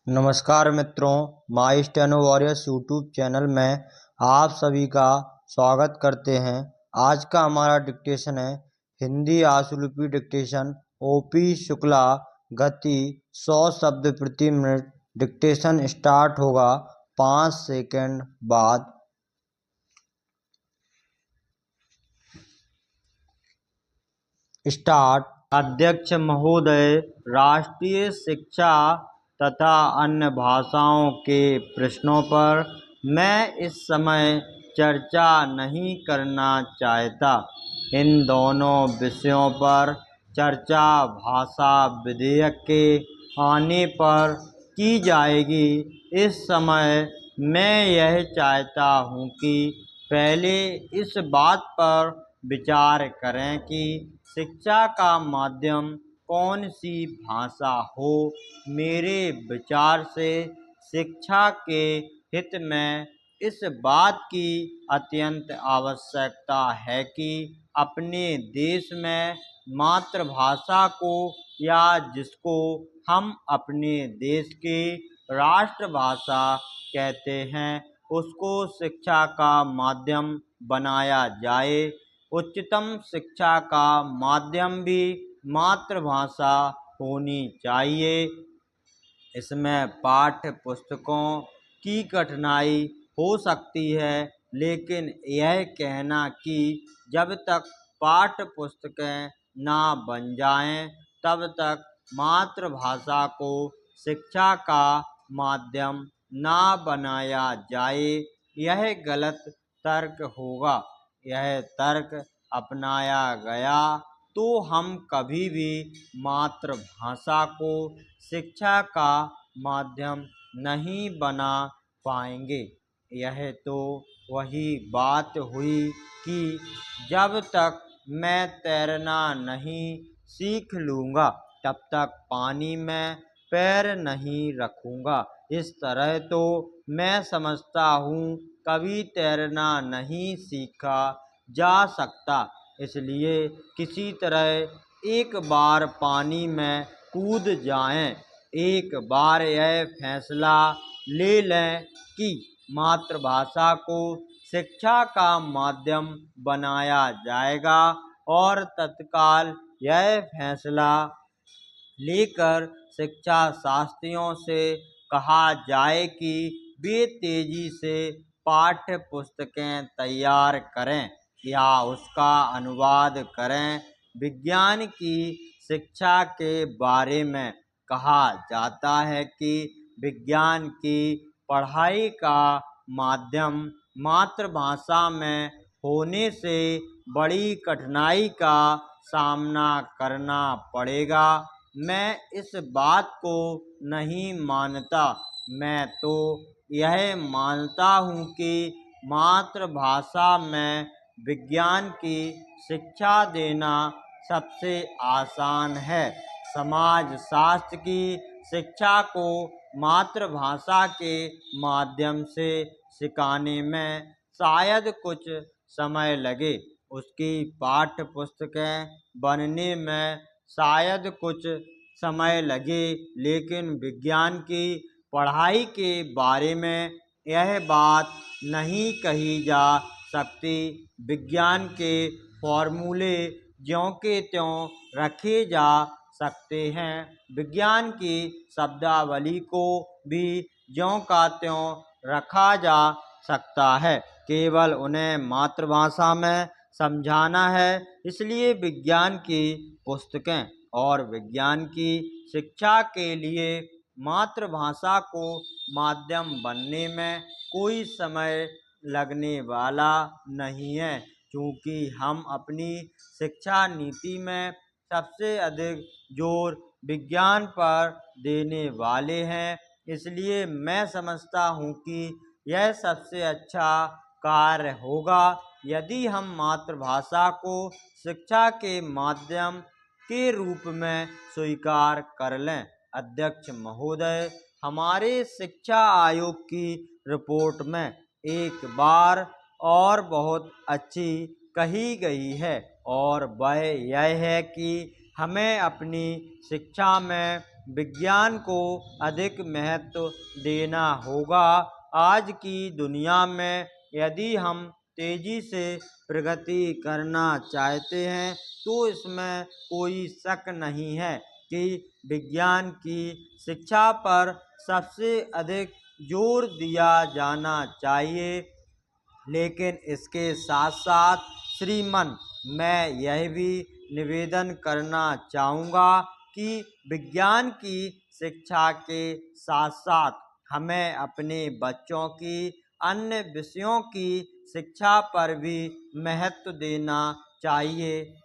नमस्कार मित्रों, माई steno warriors YouTube channel में आप सभी का स्वागत करते हैं। आज का हमारा डिक्टेशन है हिंदी आशुलिपि डिक्टेशन ओपी शुक्ला, गति 100 शब्द प्रति मिनट। डिक्टेशन स्टार्ट होगा 5 सेकंड बाद। स्टार्ट। अध्यक्ष महोदय, राष्ट्रीय शिक्षा तथा अन्य भाषाओं के प्रश्नों पर मैं इस समय चर्चा नहीं करना चाहता। इन दोनों विषयों पर चर्चा भाषा विधेयक के आने पर की जाएगी। इस समय मैं यह चाहता हूँ कि पहले इस बात पर विचार करें कि शिक्षा का माध्यम कौन सी भाषा हो। मेरे विचार से शिक्षा के हित में इस बात की अत्यंत आवश्यकता है कि अपने देश में मातृभाषा को, या जिसको हम अपने देश की राष्ट्रभाषा कहते हैं, उसको शिक्षा का माध्यम बनाया जाए। उच्चतम शिक्षा का माध्यम भी मातृभाषा होनी चाहिए। इसमें पाठ्य पुस्तकों की कठिनाई हो सकती है, लेकिन यह कहना कि जब तक पाठ्य पुस्तकें ना बन जाएं, तब तक मातृभाषा को शिक्षा का माध्यम ना बनाया जाए, यह गलत तर्क होगा। यह तर्क अपनाया गया तो हम कभी भी मातृभाषा को शिक्षा का माध्यम नहीं बना पाएंगे। यह तो वही बात हुई कि जब तक मैं तैरना नहीं सीख लूँगा, तब तक पानी में पैर नहीं रखूँगा। इस तरह तो मैं समझता हूँ कभी तैरना नहीं सीखा जा सकता। इसलिए किसी तरह एक बार पानी में कूद जाएं। एक बार यह फैसला ले लें कि मातृभाषा को शिक्षा का माध्यम बनाया जाएगा, और तत्काल यह फैसला लेकर शिक्षा शास्त्रियों से कहा जाए कि वे तेजी से पाठ्य पुस्तकें तैयार करें या उसका अनुवाद करें। विज्ञान की शिक्षा के बारे में कहा जाता है कि विज्ञान की पढ़ाई का माध्यम मातृभाषा में होने से बड़ी कठिनाई का सामना करना पड़ेगा। मैं इस बात को नहीं मानता। मैं तो यह मानता हूँ कि मातृभाषा में विज्ञान की शिक्षा देना सबसे आसान है। समाज शास्त्र की शिक्षा को मातृभाषा के माध्यम से सिखाने में शायद कुछ समय लगे, उसकी पाठ्य पुस्तकें बनने में शायद कुछ समय लगे, लेकिन विज्ञान की पढ़ाई के बारे में यह बात नहीं कही जा सकती। विज्ञान के फॉर्मूले ज्यों के त्यों रखे जा सकते हैं। विज्ञान की शब्दावली को भी ज्यों का त्यों रखा जा सकता है, केवल उन्हें मातृभाषा में समझाना है। इसलिए विज्ञान की पुस्तकें और विज्ञान की शिक्षा के लिए मातृभाषा को माध्यम बनने में कोई समय लगने वाला नहीं है, क्योंकि हम अपनी शिक्षा नीति में सबसे अधिक जोर विज्ञान पर देने वाले हैं। इसलिए मैं समझता हूँ कि यह सबसे अच्छा कार्य होगा यदि हम मातृभाषा को शिक्षा के माध्यम के रूप में स्वीकार कर लें। अध्यक्ष महोदय, हमारे शिक्षा आयोग की रिपोर्ट में एक बार और बहुत अच्छी कही गई है, और वह यह है कि हमें अपनी शिक्षा में विज्ञान को अधिक महत्व देना होगा। आज की दुनिया में यदि हम तेजी से प्रगति करना चाहते हैं तो इसमें कोई शक नहीं है कि विज्ञान की शिक्षा पर सबसे अधिक जोर दिया जाना चाहिए। लेकिन इसके साथ साथ श्रीमान, मैं यह भी निवेदन करना चाहूँगा कि विज्ञान की शिक्षा के साथ साथ हमें अपने बच्चों की अन्य विषयों की शिक्षा पर भी महत्व देना चाहिए।